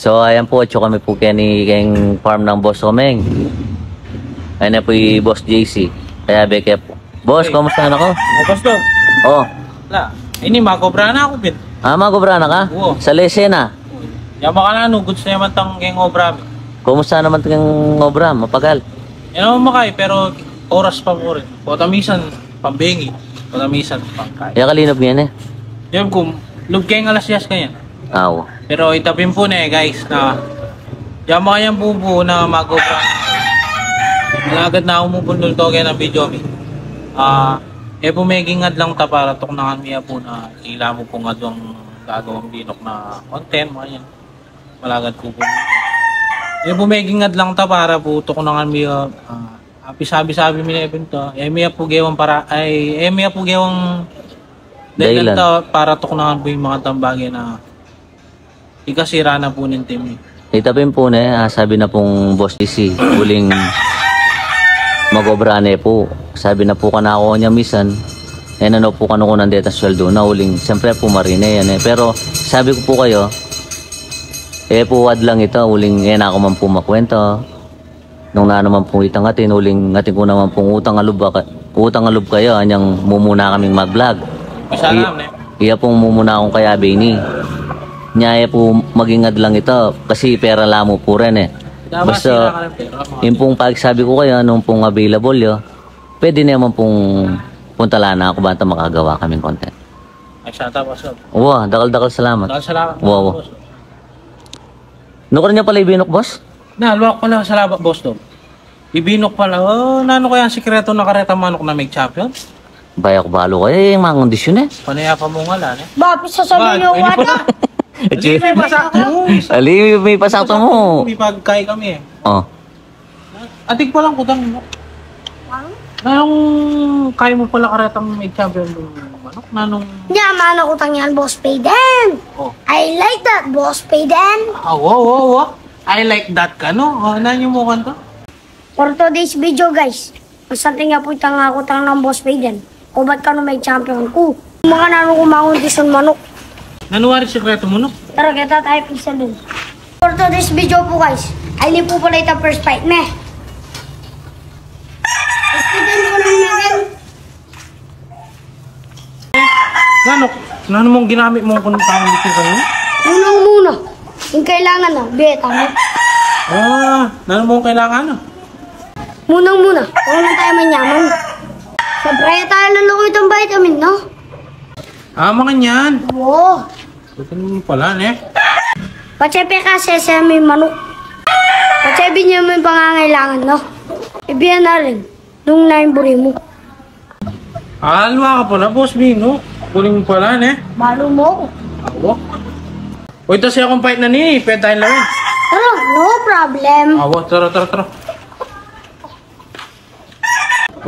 So ayan po, at kami po keng farm ng Boss Omeng. Ayan na po yung Boss JC. Kaya beke po. Boss, Okay. kamusta na ko? Pastor. Oh. Wala. Ini, makobra na ako, bin. Magobra na ka? Oo. Sa lesena. Yama ka na, no. Goods na yaman tang keng obra. Kumusta naman kang obra? Mapagal? Yan naman makay, pero oras pa po rin. Potamisan, pambengi. Potamisan, pangkay. Kaya kalinob ngayon eh. Yan kung, lub keng alas yas kanya. Aw. Pero itapin po na guys, na yama kayang bubo na magobra. Malagad na umupundol to kaya ng video mi. Po may gingad lang ta para tuknangan miya po na ila mo po nga doang gagawang binok na content mo yan. Malagad po po. Po may gingad lang ta para po tuknangan miya sabi mi na event to. Miya po gewang para miya po gewang dahilan ta para tuknangan po yung mga tambagay na ikasira na po ng team. Itapin po na sabi na pong Boss DC, huling magobrane po. Sabi na po kanako niya misan, ano po kano nandeta sweldo na huling, siyempre po marine yan eh. Pero sabi ko po kayo, puwad lang ito, huling ako man po makwento. Nung na naman po itangatin, huling ngatin ko naman pong utang alub kayo, anyang mumuna kaming mag-vlog. Iya pong mumuna akong kaya Benny. Nyaya po magingad lang ito, kasi pera lamo po rin eh. Basta, yung pong pagsabi ko kayo, nung pong available yun, pwede naman pong puntala na ako ba ito makagawa kaming content. Ay, siya tapos. Wow, dakal-dakal salamat. Salamat. Wow. Nukar niya pala ibinok, boss? Naluwak pala sa laba, boss do. Ibinok pala. Nano kaya ang sikreto na kareta manok na may champion? Bayak balo kayo, yung mga kondisyon eh. Panaya pa mo nga lang eh. Bakit sasabihin yung wala? Hindi may pasakto mo. Ali, may pasakto mo. May pagkay kami eh. Oh. Atik pa lang kutang mo. Nanong kaya mo pala karetang may champion ng manok? Nanong... Yaman ako tangyan, Boss Payden. Oh. I like that, Boss Payden. Wow. I like that ka, no? Nanyo mo kanto? For today's video, guys, masanting nga po itang ako tang ng Boss Payden. Kung ba't ka no may champion ko? Mga nanong kumangundisyon manok. Nanuwari sikreto mo, no? Tara, kita tayo pisa dun. For today's video po, guys, ay hindi po pala itang first fight, meh. Boss Payden ko lang natin. Nano mong ginamit mo kung tawag dito sa'yo? Unang-muna, yung kailangan na, beta mo. Nano mong kailangan, no? Munang-muna, huwag na tayo manyaman. Siyempre, tayo lang ako itong vitamin, no? Mga niyan. Oo. Ito naman pala, ne? Patsepe kasi sa may manok. Patsepe niya may pangangailangan, no? Ibiyan na rin, nung naimburi mo. Alwa ka pala, Boss Bino. Kuling mo pala, ne? Malo mo ako. Awa. O, ito siya kung fight na ni. Pwede tayo lawin. Tara, no problem. Awa, tara.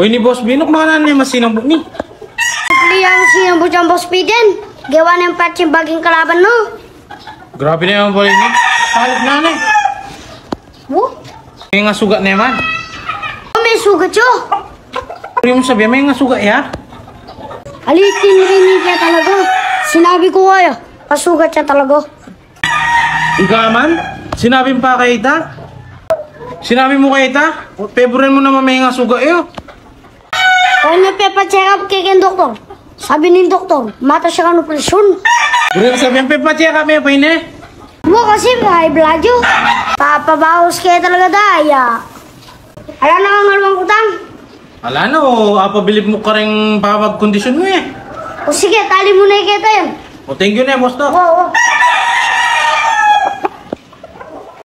Uy, ni Boss Bino, kumakanan niya masinambok ni. Liang sinabot ang Boss Payden. Gawa ng patsi baging kalaban, no? Grabe na yung pala ni. Halip na, ne? Wo? May nga sugat na yaman. May sugat siya. Pwede mo sabihin, may nga sugat ya? Alitin rin niya talaga. Sinabi ko kaya, pasugat siya talaga. Ikaw man? Sinabi mo pa kay Ita? Sinabi mo kay Ita? Favorin mo naman may nga sugat yun. Kaya nagpepa-check up kay ken doktor. Sabi ni doktor, mata siya ka operasyon. Pwede sabihin, pepa-check up eh, paine. Mo kasi high blood yun. Papabawas kaya talaga daya. Ala na kang alawang utang. Wala na, apabilib mo ka rin papag-kondisyon mo eh. O sige, tali mo na ikita yan. O, thank you na, boss to. Oo.